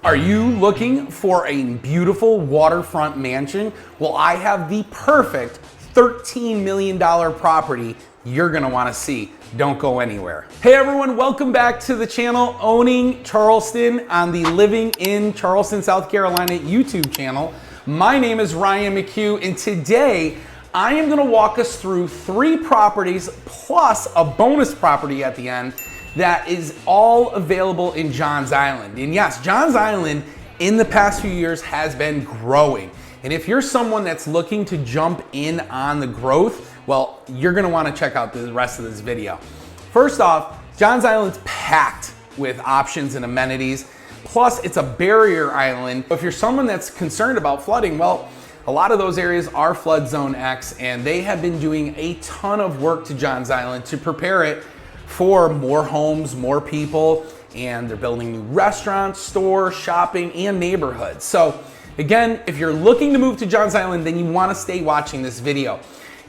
Are you looking for a beautiful waterfront mansion? Well, I have the perfect $13 million property you're gonna wanna see. Don't go anywhere. Hey everyone, welcome back to the channel Owning Charleston on the Living in Charleston, South Carolina YouTube channel. My name is Ryan McHugh, and today I am gonna walk us through 3 properties plus a bonus property at the end that is all available in Johns Island. And yes, Johns Island in the past few years has been growing. And if you're someone that's looking to jump in on the growth, well, you're gonna wanna check out the rest of this video. First off, Johns Island's packed with options and amenities. Plus, it's a barrier island. If you're someone that's concerned about flooding, well, a lot of those areas are flood zone X, and they have been doing a ton of work to Johns Island to prepare it for more homes, more people, and they're building new restaurants, stores, shopping, and neighborhoods. So again, if you're looking to move to Johns Island, then you wanna stay watching this video.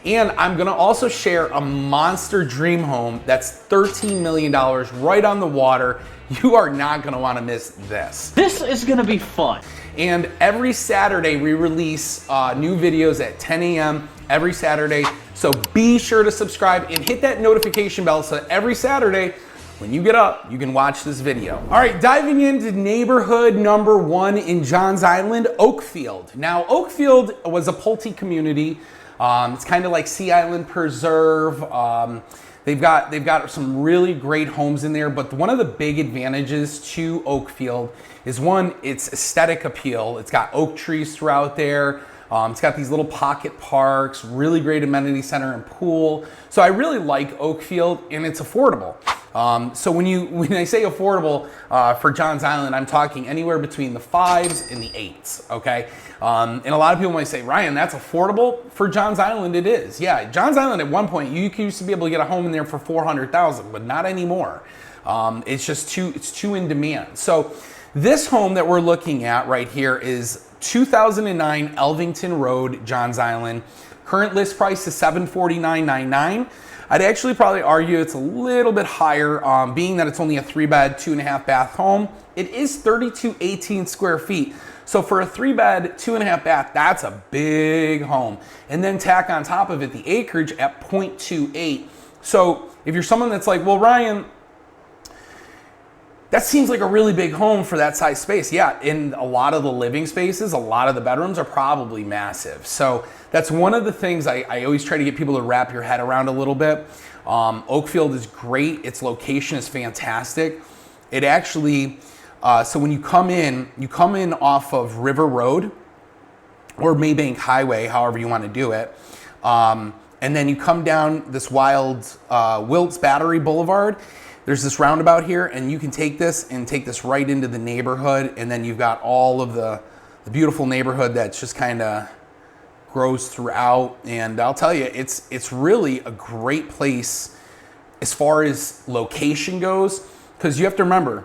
And I'm gonna also share a monster dream home that's $13 million right on the water. You are not gonna wanna miss this. This is gonna be fun. And every Saturday we release new videos at 10 a.m. every Saturday. So be sure to subscribe and hit that notification bell so that every Saturday when you get up, you can watch this video. All right, diving into neighborhood number 1 in Johns Island, Oakfield. Now, Oakfield was a Pulte community. It's kind of like Sea Island Preserve. They've got some really great homes in there, but one of the big advantages to Oakfield is one, its aesthetic appeal. It's got oak trees throughout there. It's got these little pocket parks, really great amenity center and pool. So I really like Oakfield, and it's affordable. So when I say affordable for Johns Island, I'm talking anywhere between the 5s and the 8s, okay? And a lot of people might say, Ryan, that's affordable? For Johns Island, it is. Yeah, Johns Island at one point, you used to be able to get a home in there for $400,000, but not anymore. It's just too in demand. So this home that we're looking at right here is 2009 Elvington Road, Johns Island. Current list price is $749.99. I'd actually probably argue it's a little bit higher, being that it's only a 3-bed, 2.5 bath home. It is 3218 square feet. So for a 3-bed, 2.5 bath, that's a big home. And then tack on top of it the acreage at 0.28. So if you're someone that's like, well, Ryan, that seems like a really big home for that size space. Yeah, in a lot of the living spaces, a lot of the bedrooms are probably massive. So that's one of the things I always try to get people to wrap your head around a little bit. Oakfield is great. Its location is fantastic. It actually, so when you come in off of River Road or Maybank Highway, however you want to do it. And then you come down this wild Wiltz Battery Boulevard. There's this roundabout here, and you can take this right into the neighborhood, and then you've got all of the beautiful neighborhood that's just kind of grows throughout. And I'll tell you, it's really a great place as far as location goes, because you have to remember,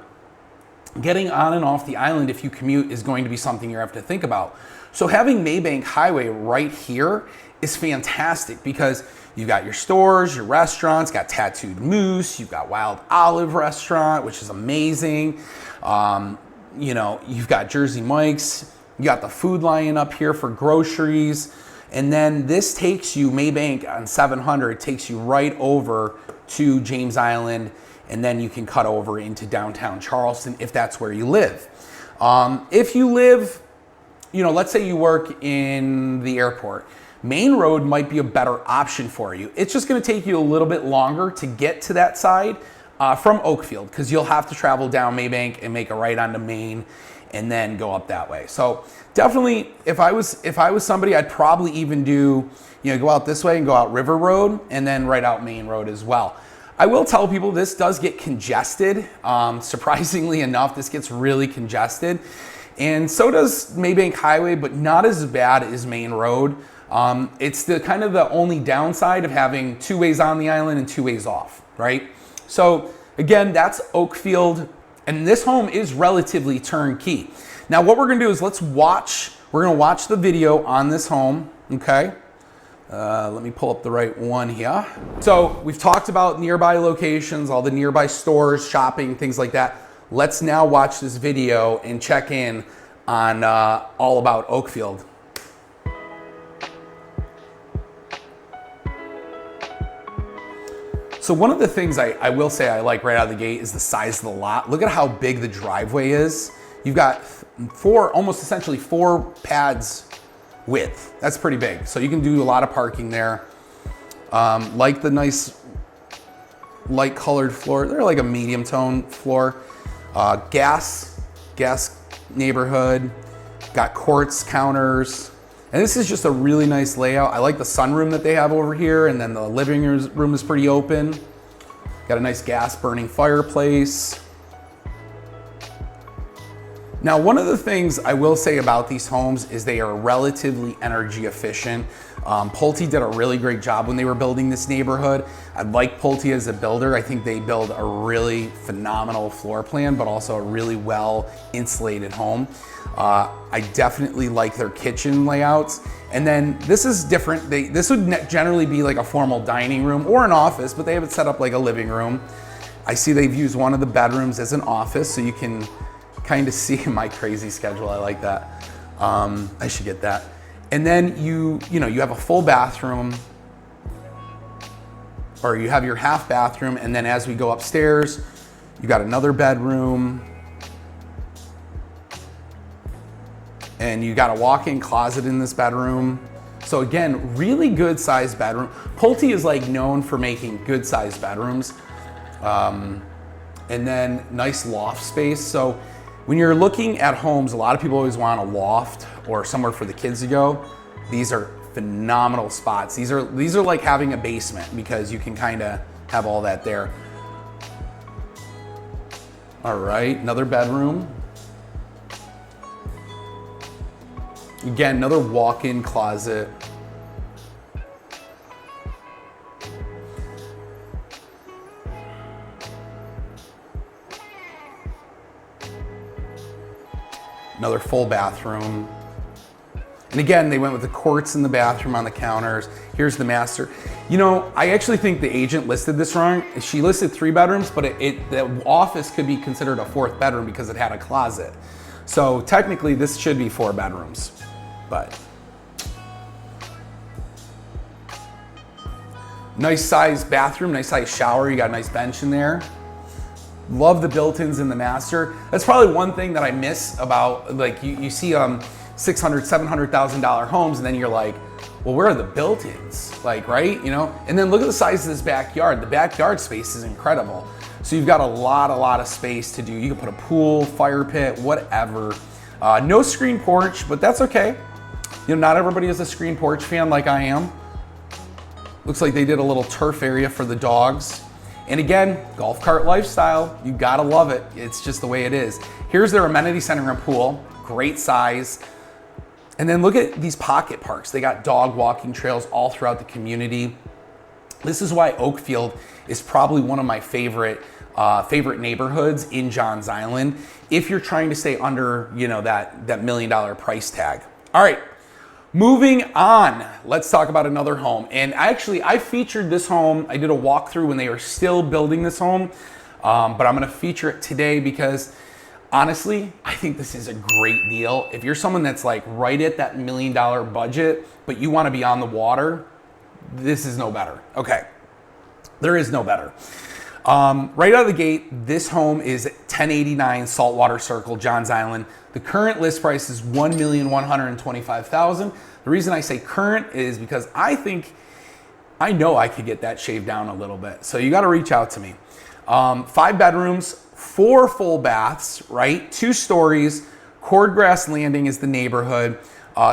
getting on and off the island if you commute is going to be something you have to think about. So having Maybank Highway right here is fantastic because you've got your stores, your restaurants, got Tattooed Moose, you've got Wild Olive Restaurant, which is amazing. You know, you've got Jersey Mike's, you got the Food Lion up here for groceries. And then this takes you, Maybank on 700, takes you right over to James Island, and then you can cut over into downtown Charleston if that's where you live. If you live, you know, let's say you work in the airport, Main Road might be a better option for you. It's just gonna take you a little bit longer to get to that side from Oakfield, because you'll have to travel down Maybank and make a right onto Main and then go up that way. So definitely, if I was somebody, I'd probably even do, you know, go out this way and go out River Road and then right out Main Road as well. I will tell people this does get congested. Surprisingly enough, this gets really congested. And so does Maybank Highway, but not as bad as Main Road. It's the kind of the only downside of having 2 ways on the island and 2 ways off, right? So again, that's Oakfield, and this home is relatively turnkey. Now what we're gonna do is we're gonna watch the video on this home, okay? Let me pull up the right one here. So we've talked about nearby locations, all the nearby stores, shopping, things like that. let's now watch this video and check in on all about Oakfield. So one of the things I will say I like right out of the gate is the size of the lot. Look at how big the driveway is. You've got almost essentially four pads width. That's pretty big. So you can do a lot of parking there. Like the nice light colored floor. They're like a medium tone floor. Gas neighborhood. Got quartz counters. And this is just a really nice layout. I like the sunroom that they have over here, and then the living room is pretty open. Got a nice gas burning fireplace. Now, one of the things I will say about these homes is they are relatively energy efficient. Pulte did a really great job when they were building this neighborhood. I like Pulte as a builder. I think they build a really phenomenal floor plan, but also a really well insulated home. I definitely like their kitchen layouts. And then this is different. This would generally be like a formal dining room or an office, but they have it set up like a living room. I see they've used one of the bedrooms as an office, so you can kind of see my crazy schedule. I like that. I should get that. And then you have a full bathroom, or you have your half bathroom, and then as we go upstairs, you got another bedroom, and you got a walk-in closet in this bedroom. So again, really good sized bedroom. Pulte is like known for making good sized bedrooms. And then nice loft space. So when you're looking at homes, a lot of people always want a loft or somewhere for the kids to go. These are phenomenal spots. These are like having a basement because you can kind of have all that there. All right, another bedroom. Again, another walk-in closet. Another full bathroom. And again, they went with the quartz in the bathroom on the counters. Here's the master. You know, I actually think the agent listed this wrong. She listed 3 bedrooms, but the office could be considered a 4th bedroom because it had a closet. So technically this should be 4 bedrooms, but. Nice size bathroom, nice size shower. You got a nice bench in there. Love the built-ins in the master. That's probably one thing that I miss about, like, you see $600,000, $700,000 homes, and then you're like, well, where are the built-ins? Like, right, you know? And then look at the size of this backyard. The backyard space is incredible. So you've got a lot of space to do. You can put a pool, fire pit, whatever. No screen porch, but that's okay. You know, not everybody is a screen porch fan like I am. Looks like they did a little turf area for the dogs. And again, golf cart lifestyle, you gotta love it. It's just the way it is. Here's their amenity center and pool, great size. And then look at these pocket parks. They got dog walking trails all throughout the community. This is why Oakfield is probably one of my favorite neighborhoods in Johns Island if you're trying to stay under, you know, that $1 million price tag. All right. Moving on, let's talk about another home. And I featured this home. I did a walkthrough when they were still building this home, but I'm gonna feature it today because honestly, I think this is a great deal. If you're someone that's like right at that $1 million budget, but you wanna be on the water, this is no better. Okay, there is no better. Right out of the gate, this home is 1089 Saltwater Circle, Johns Island. The current list price is $1,125,000. The reason I say current is because I know I could get that shaved down a little bit. So you got to reach out to me. 5 bedrooms, 4 full baths, right? 2 stories. Cordgrass Landing is the neighborhood.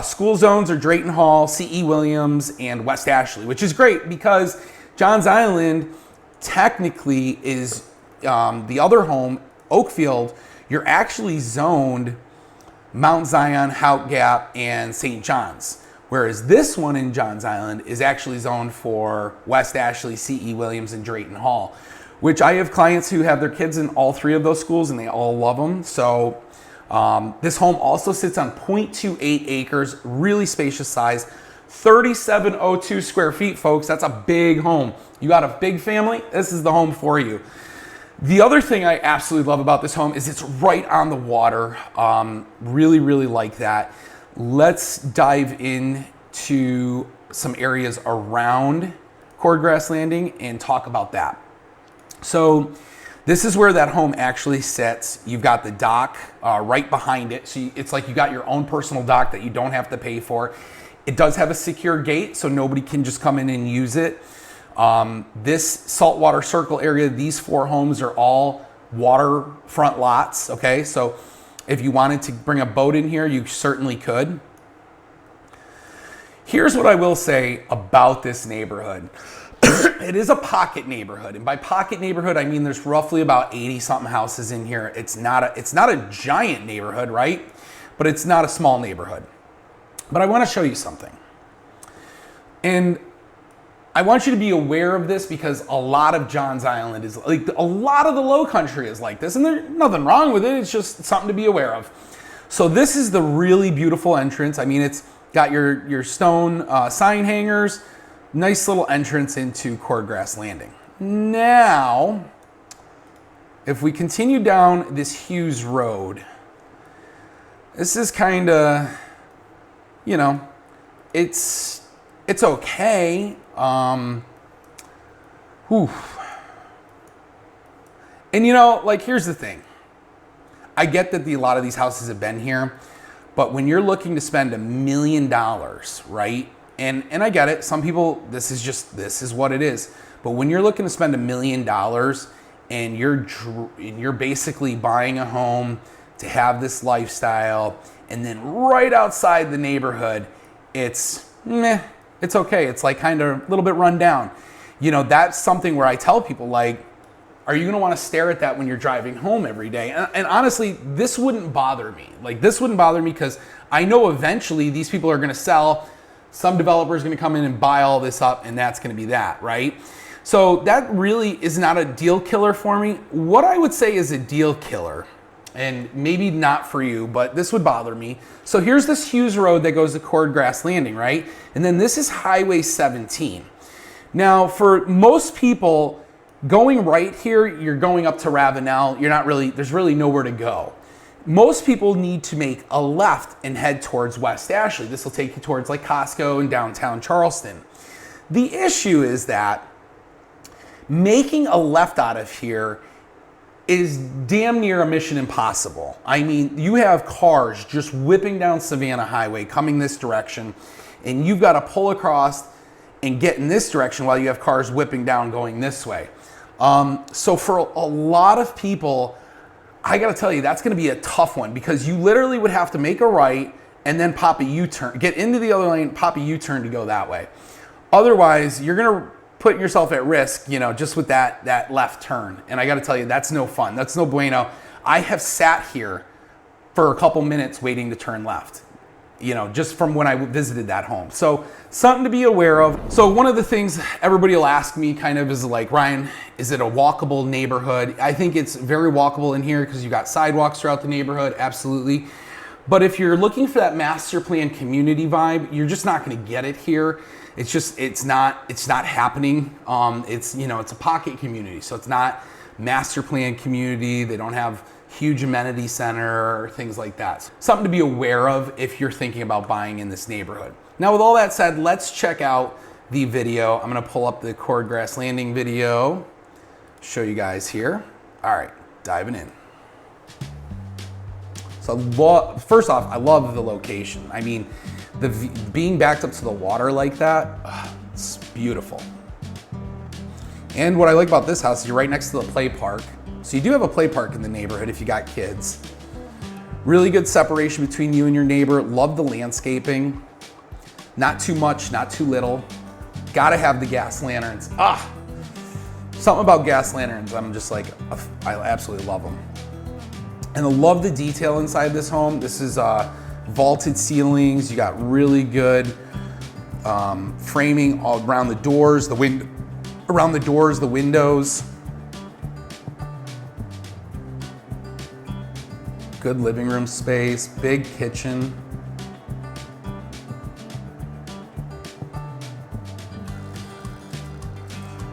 School zones are Drayton Hall, C.E. Williams, and West Ashley, which is great because Johns Island technically is the other home, Oakfield. You're actually zoned Mount Zion, Hout Gap, and St. John's. Whereas this one in Johns Island is actually zoned for West Ashley, C.E. Williams, and Drayton Hall, which I have clients who have their kids in all 3 of those schools and they all love them. So this home also sits on 0.28 acres, really spacious size, 3702 square feet, folks. That's a big home. You got a big family, this is the home for you. The other thing I absolutely love about this home is it's right on the water. Really, really like that. Let's dive into some areas around Cordgrass Landing and talk about that. So this is where that home actually sits. You've got the dock right behind it. So it's like you got your own personal dock that you don't have to pay for. It does have a secure gate, so nobody can just come in and use it. This saltwater circle area, these 4 homes are all waterfront lots, okay? So if you wanted to bring a boat in here, you certainly could. Here's what I will say about this neighborhood. It is a pocket neighborhood, and by pocket neighborhood, I mean there's roughly about 80-something houses in here. It's not a giant neighborhood, right? But it's not a small neighborhood. But I want to show you something. And I want you to be aware of this because a lot of Johns Island is like, a lot of the Lowcountry is like this, and there's nothing wrong with it. It's just something to be aware of. So this is the really beautiful entrance. I mean, it's got your stone sign hangers, nice little entrance into Cordgrass Landing. Now, if we continue down this Hughes Road, this is kind of, you know, it's okay. And you know, like, here's the thing. I get that a lot of these houses have been here, but when you're looking to spend $1 million, right? And I get it. Some people, this is what it is. But when you're looking to spend $1 million and you're basically buying a home to have this lifestyle, and then right outside the neighborhood, it's meh. It's okay. It's like kind of a little bit run down. You know, that's something where I tell people, like, are you going to want to stare at that when you're driving home every day? And honestly, this wouldn't bother me. Like, this wouldn't bother me because I know eventually these people are going to sell. Some developer is going to come in and buy all this up, and that's going to be that, right? So that really is not a deal killer for me. What I would say is a deal killer, and maybe not for you, but this would bother me. So here's this Hughes Road that goes to Cordgrass Landing, right? And then this is Highway 17. Now, for most people, going right here, you're going up to Ravenel. There's really nowhere to go. Most people need to make a left and head towards West Ashley. This will take you towards like Costco and downtown Charleston. The issue is that making a left out of here is damn near a mission impossible. I mean, you have cars just whipping down Savannah Highway coming this direction, and you've got to pull across and get in this direction while you have cars whipping down going this way. So for a lot of people, I got to tell you, that's going to be a tough one because you literally would have to make a right and then pop a U-turn, get into the other lane, pop a U-turn to go that way. Otherwise, you're going to put yourself at risk, you know, just with that left turn. And I got to tell you, that's no fun. That's no bueno. I have sat here for a couple minutes waiting to turn left, you know, just from when I visited that home. So something to be aware of. So one of the things everybody will ask me kind of is like, Ryan, is it a walkable neighborhood? I think it's very walkable in here because you've got sidewalks throughout the neighborhood, absolutely. But if you're looking for that master plan community vibe, you're just not going to get it here. It's not happening. It's a pocket community, so it's not master plan community. They don't have huge amenity center or things like that. Something to be aware of if you're thinking about buying in this neighborhood. Now, with all that said, let's check out the video. I'm going to pull up the Cordgrass Landing video, show you guys here. All right, diving in. So first off, I love the location. I mean, being backed up to the water like that, it's beautiful. And what I like about this house is you're right next to the play park. So you do have a play park in the neighborhood if you got kids. Really good separation between you and your neighbor. Love the landscaping. Not too much, not too little. Gotta have the gas lanterns. Something about gas lanterns, I'm just like, I absolutely love them. And I love the detail inside this home. This is vaulted ceilings. You got really good framing all around the doors, the windows. Good living room space, big kitchen.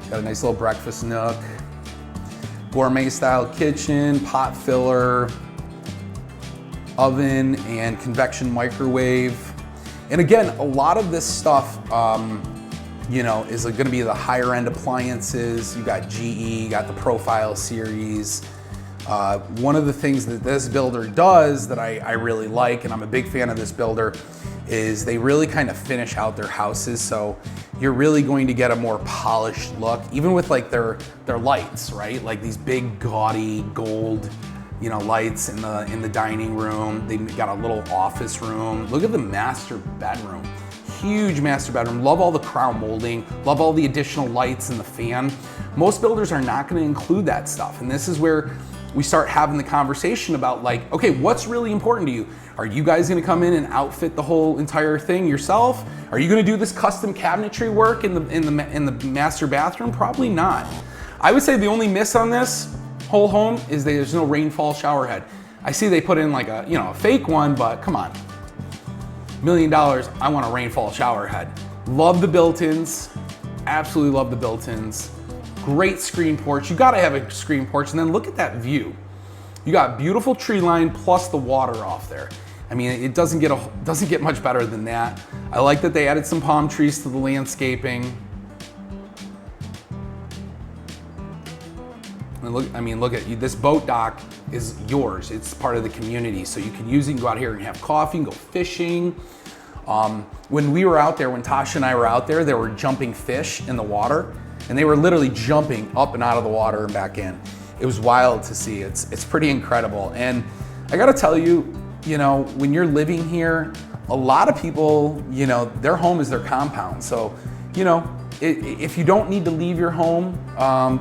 Got a nice little breakfast nook. gourmet style kitchen, pot filler, oven, and convection microwave. And again, a lot of this stuff, you know, is going to be the higher end appliances. You got GE, you got the Profile series. One of the things that this builder does that I really like, and I'm a big fan of this builder, is they really kind of finish out their houses. So you're really going to get a more polished look, even with like their lights, right? Like these big gaudy gold, you know, lights in the dining room. They've got a little office room. Look at the master bedroom. Huge master bedroom. Love all the crown molding. Love all the additional lights and the fan. Most builders are not going to include that stuff. And this is where we start having the conversation about like, okay, what's really important to you? Are you guys going to come in and outfit the whole entire thing yourself? Are you going to do this custom cabinetry work in the master bathroom? Probably not. I would say the only miss on this whole home is there's no rainfall shower head. I see they put in like a, you know, a fake one, but come on. $1 million, I want a rainfall shower head. Love the built-ins, absolutely love the built-ins. Great screen porch. You gotta have a screen porch, and then look at that view. You got beautiful tree line plus the water off there. I mean, it doesn't get much better than that. I like that they added some palm trees to the landscaping. And look at you. This boat dock is yours. It's part of the community, so you can use it and go out here and have coffee and go fishing. When we were out there, when Tasha and I were out there, they were jumping fish in the water, and they were literally jumping up and out of the water and back in. It was wild to see. It's pretty incredible. And I gotta tell you, you know, when you're living here, a lot of people, you know, their home is their compound. So, you know, if you don't need to leave your home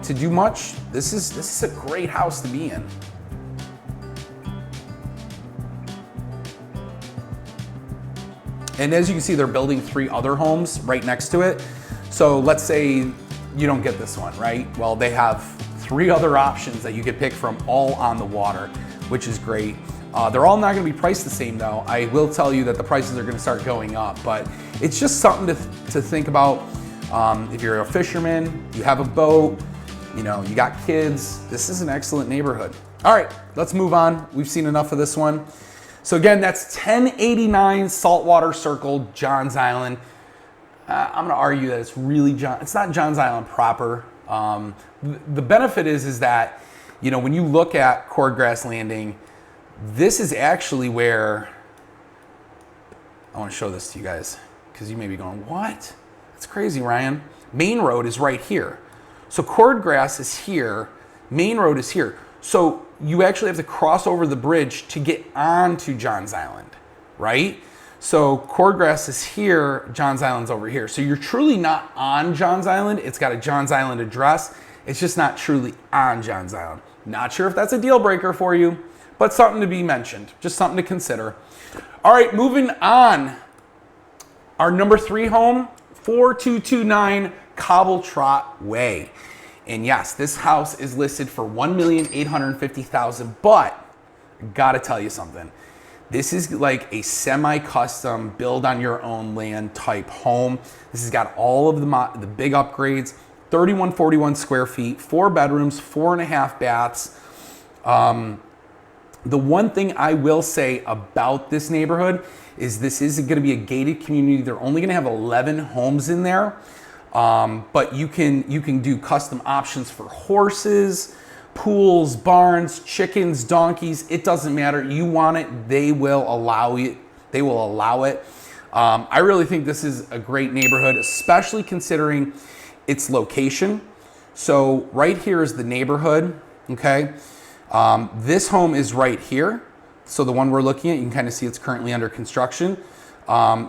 to do much, this is a great house to be in. And as you can see, they're building 3 other homes right next to it. So let's say you don't get this one, right? Well, they have 3 other options that you could pick from, all on the water, which is great. They're all not gonna be priced the same though. I will tell you that the prices are gonna start going up, but it's just something to think about. If you're a fisherman, you have a boat, you know, you got kids, this is an excellent neighborhood. All right, let's move on. We've seen enough of this one. So again, that's 1089 Saltwater Circle, Johns Island. I'm gonna argue that it's not Johns Island proper. The benefit is that, you know, when you look at Cordgrass Landing, this is actually where, I wanna show this to you guys, because you may be going, what? That's crazy, Ryan. Main Road is right here. So Cordgrass is here, Main Road is here. So you actually have to cross over the bridge to get onto Johns Island, right? So Cordgrass is here, Johns Island's over here. So you're truly not on Johns Island. It's got a Johns Island address. It's just not truly on Johns Island. Not sure if that's a deal breaker for you, but something to be mentioned, just something to consider. All right, moving on. Our number 3 home, 4229 Cobble Trot Way. And yes, this house is listed for $1,850,000, but I gotta tell you something. This is like a semi-custom, build on your own land type home. This has got all of the big upgrades, 3141 square feet, 4 bedrooms, 4.5 baths. The one thing I will say about this neighborhood is this is going to be a gated community. They're only going to have 11 homes in there, but you can do custom options for horses, pools, barns, chickens, donkeys. It doesn't matter. You want it, they will allow it. They will allow it. I really think this is a great neighborhood, especially considering its location. So right here is the neighborhood. Okay. This home is right here. So the one we're looking at, you can kind of see it's currently under construction.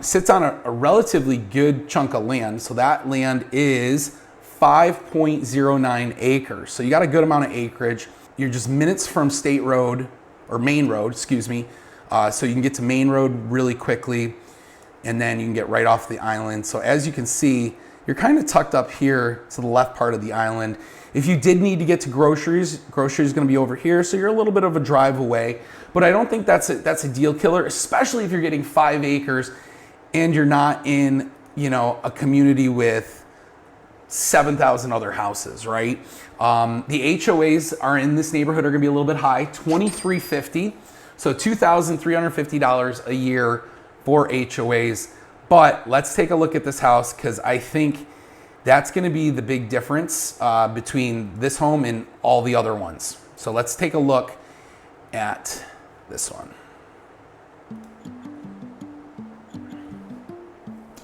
Sits on a relatively good chunk of land. So that land is 5.09 acres. So you got a good amount of acreage. You're just minutes from State Road, or Main Road, excuse me. So you can get to Main Road really quickly, and then you can get right off the island. So as you can see, you're kind of tucked up here to the left part of the island. If you did need to get to groceries is going to be over here, so you're a little bit of a drive away. But I don't think that's a deal killer, especially if you're getting 5 acres and you're not in, you know, a community with 7,000 other houses, right? The HOAs are in this neighborhood are gonna be a little bit high, $2,350. So $2,350 a year for HOAs. But let's take a look at this house because I think that's gonna be the big difference between this home and all the other ones. So let's take a look at this one.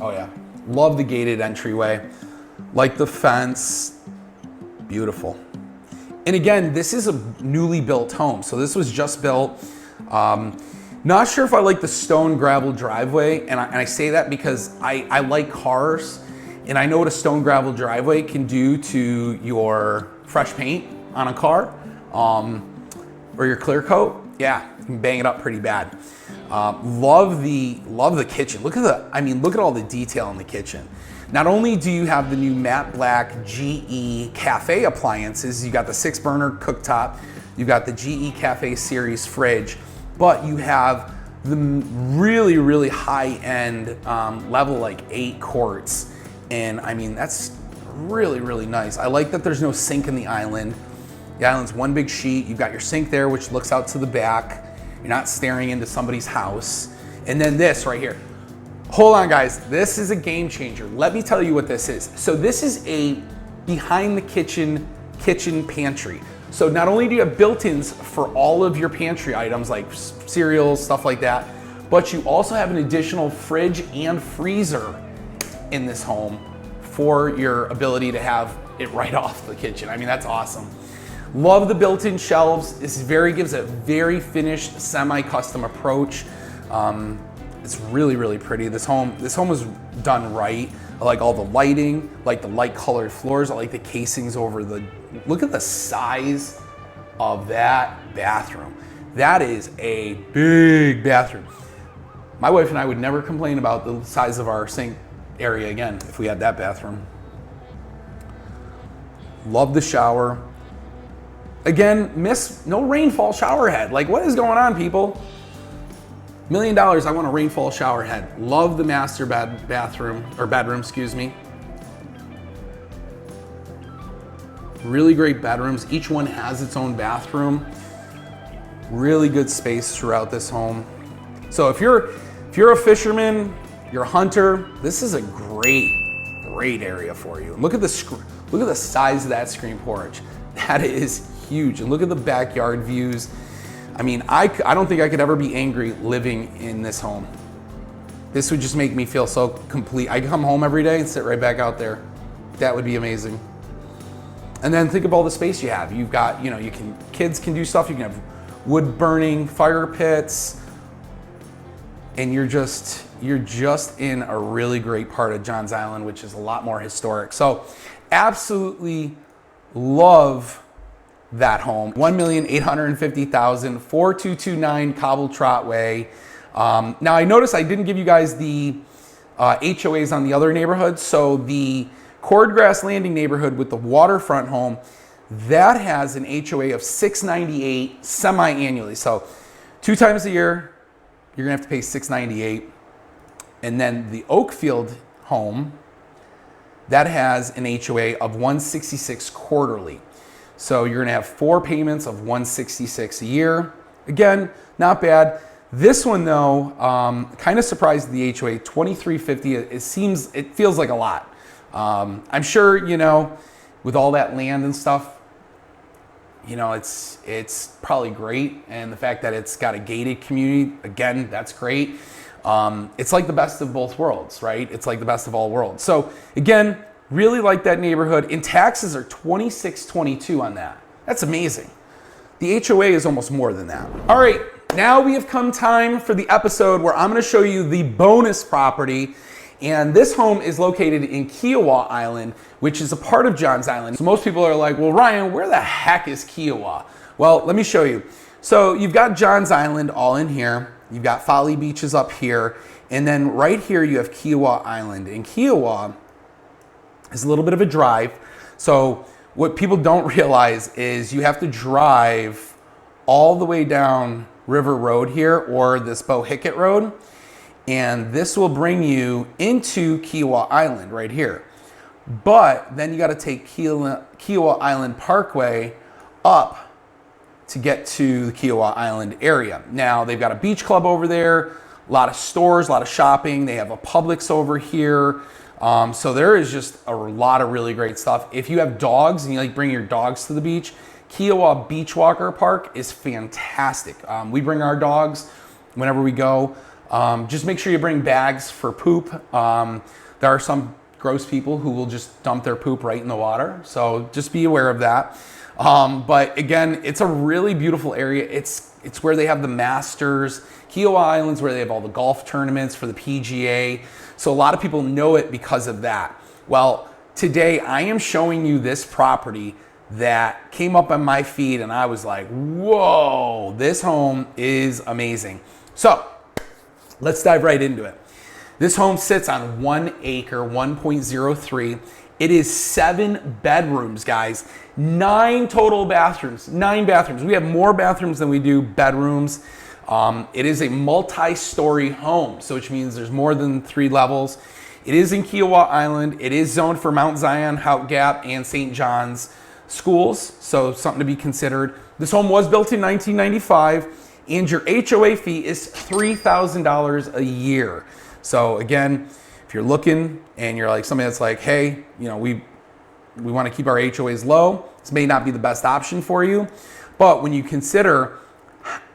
Oh yeah, love the gated entryway. Like the fence, beautiful. And again, this is a newly built home. So this was just built. Not sure if I like the stone gravel driveway. And I say that because I like cars and I know what a stone gravel driveway can do to your fresh paint on a car or your clear coat. Yeah, you can bang it up pretty bad. Love the kitchen. Look at all the detail in the kitchen. Not only do you have the new matte black GE Cafe appliances, you got the 6-burner cooktop, you got the GE Cafe series fridge, but you have the really, really high-end level, like 8 quarts. And I mean, that's really, really nice. I like that there's no sink in the island. The island's one big sheet. You've got your sink there, which looks out to the back. You're not staring into somebody's house. And then this right here. Hold on, guys. This is a game changer. Let me tell you what this is. So this is a behind the kitchen pantry. So not only do you have built-ins for all of your pantry items like cereals, stuff like that, but you also have an additional fridge and freezer in this home for your ability to have it right off the kitchen. I mean, that's awesome. Love the built-in shelves. This gives a very finished, semi-custom approach. It's really, really pretty. This home was done right. I like all the lighting, like the light colored floors. I like the casings over look at the size of that bathroom. That is a big bathroom. My wife and I would never complain about the size of our sink area again if we had that bathroom. Love the shower. Again, no rainfall shower head. Like, what is going on, people? $1 million, I want a rainfall shower head. Love the master bedroom, excuse me. Really great bedrooms. Each one has its own bathroom. Really good space throughout this home. So if you're a fisherman, you're a hunter, this is a great area for you. Look at the size of that screen porch. That is huge. And look at the backyard views. I mean, I don't think I could ever be angry living in this home. This would just make me feel so complete. I come home every day and sit right back out there. That would be amazing. And then think of all the space you have. You've got, kids can do stuff. You can have wood burning fire pits. And you're just in a really great part of Johns Island, which is a lot more historic. So absolutely love that home. $1,850,000, 4229 Cobble Trot Way. Now I noticed I didn't give you guys the HOAs on the other neighborhoods. So the Cordgrass Landing neighborhood with the waterfront home, that has an HOA of $698 semi-annually. So 2 times a year, you're gonna have to pay $698. And then the Oakfield home, that has an HOA of $166 quarterly. So you're gonna have 4 payments of $166 a year. Again, not bad. This one though, kind of surprised the HOA, $2,350. It feels like a lot. I'm sure, with all that land and stuff, it's probably great. And the fact that it's got a gated community, again, that's great. It's like the best of both worlds, right? It's like the best of all worlds. So again, really like that neighborhood. And taxes are $2,622 on that. That's amazing. The HOA is almost more than that. All right, now we have come time for the episode where I'm gonna show you the bonus property. And this home is located in Kiowa Island, which is a part of Johns Island. So most people are like, well, Ryan, where the heck is Kiowa? Well, let me show you. So you've got Johns Island all in here. You've got Folly Beaches up here. And then right here you have Kiowa Island. And Kiowa is a little bit of a drive. So what people don't realize is you have to drive all the way down River Road here, or this Bohicket Road. And this will bring you into Kiowa Island right here. But then you got to take Kiowa Island Parkway up to get to the Kiowa Island area. Now, they've got a beach club over there, a lot of stores, a lot of shopping. They have a Publix over here. So there is just a lot of really great stuff. If you have dogs and you like bring your dogs to the beach, Kiowa Beach Walker Park is fantastic. We bring our dogs whenever we go. Just make sure you bring bags for poop. There are some gross people who will just dump their poop right in the water. So just be aware of that. But again, it's a really beautiful area. It's where they have the Masters. Kiowa Island's where they have all the golf tournaments for the PGA. So a lot of people know it because of that. Well, today I am showing you this property that came up on my feed and I was like, whoa, this home is amazing. So let's dive right into it. This home sits on 1 acre, 1.03. It is 7 bedrooms, guys. 9 total bathrooms, 9 bathrooms. We have more bathrooms than we do bedrooms. It is a multi-story home, so which means there's more than 3 levels. It is in Kiowa Island. It is zoned for Mount Zion, Hout Gap, and St. John's schools, so something to be considered. This home was built in 1995, and your HOA fee is $3,000 a year. So again, if you're looking and you're like somebody that's like, hey, you know, we want to keep our HOAs low, this may not be the best option for you. But when you consider,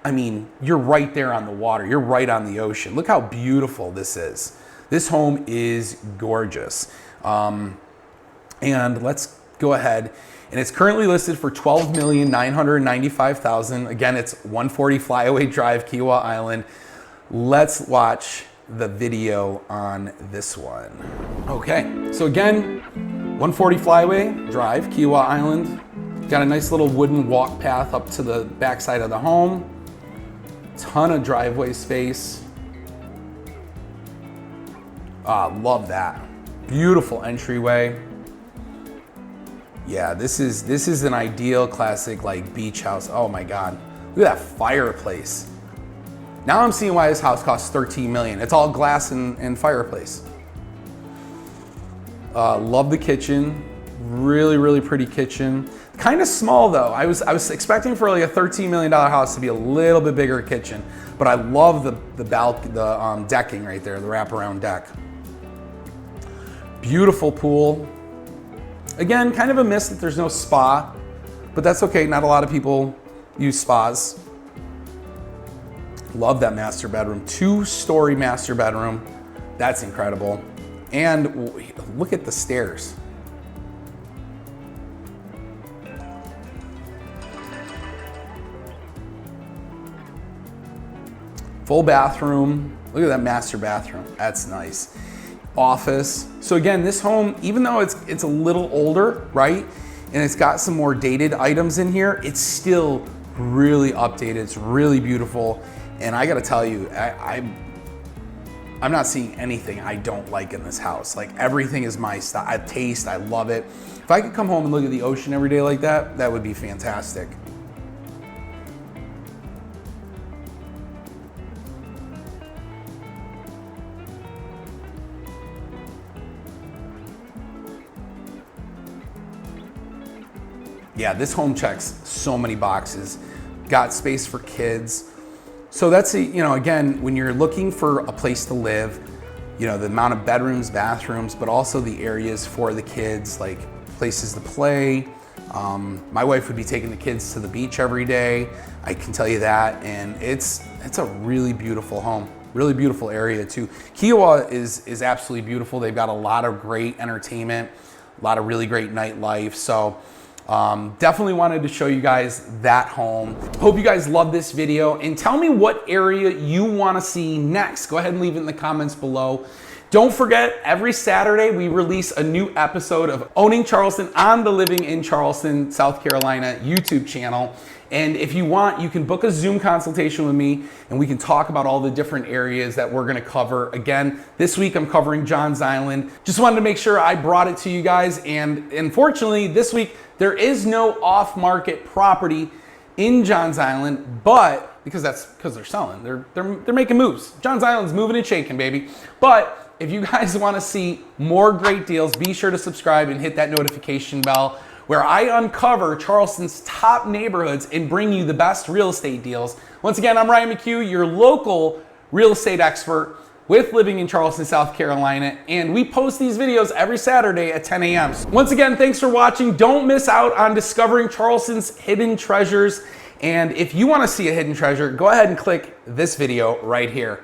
I mean, you're right there on the water. You're right on the ocean. Look how beautiful this is. This home is gorgeous. And let's go ahead. And it's currently listed for $12,995,000. Again, it's 140 Flyaway Drive, Kiowa Island. Let's watch the video on this one. Okay, so again, 140 Flyaway Drive, Kiowa Island. Got a nice little wooden walk path up to the backside of the home. Ton of driveway space. Love that. Beautiful entryway. Yeah, this is an ideal classic like beach house. Oh my God, look at that fireplace. Now I'm seeing why this house costs $13 million. It's all glass and fireplace. Love the kitchen. Really, really pretty kitchen. Kind of small though. I was expecting for like a $13 million house to be a little bit bigger kitchen, but I love the decking right there, the wraparound deck. Beautiful pool. Again, kind of a miss that there's no spa, but that's okay. Not a lot of people use spas. Love that master bedroom. 2-story master bedroom. That's incredible. And look at the stairs. Full bathroom. Look at that master bathroom. That's nice. Office. So again, this home, even though it's a little older, right? And it's got some more dated items in here, it's still really updated. It's really beautiful. And I gotta tell you, I'm not seeing anything I don't like in this house. Like everything is my style, taste, I love it. If I could come home and look at the ocean every day like that, that would be fantastic. Yeah, this home checks so many boxes. Got space for kids. So that's, again, when you're looking for a place to live, the amount of bedrooms, bathrooms, but also the areas for the kids, like places to play. My wife would be taking the kids to the beach every day. I can tell you that. And it's a really beautiful home, really beautiful area too. Kiowa is absolutely beautiful. They've got a lot of great entertainment, a lot of really great nightlife. So definitely wanted to show you guys that home. Hope you guys love this video and tell me what area you want to see next. Go ahead and leave it in the comments below. Don't forget, every Saturday we release a new episode of Owning Charleston on the Living in Charleston, South Carolina YouTube channel. And if you want, you can book a Zoom consultation with me and we can talk about all the different areas that we're gonna cover. Again, this week I'm covering Johns Island. Just wanted to make sure I brought it to you guys. And unfortunately, this week, there is no off-market property in Johns Island, but because they're selling, they're making moves. Johns Island's moving and shaking, baby. But if you guys want to see more great deals, be sure to subscribe and hit that notification bell where I uncover Charleston's top neighborhoods and bring you the best real estate deals. Once again, I'm Ryan McHugh, your local real estate expert with living in Charleston, South Carolina, and we post these videos every Saturday at 10 a.m. Once again, thanks for watching. Don't miss out on discovering Charleston's hidden treasures. And if you want to see a hidden treasure, go ahead and click this video right here.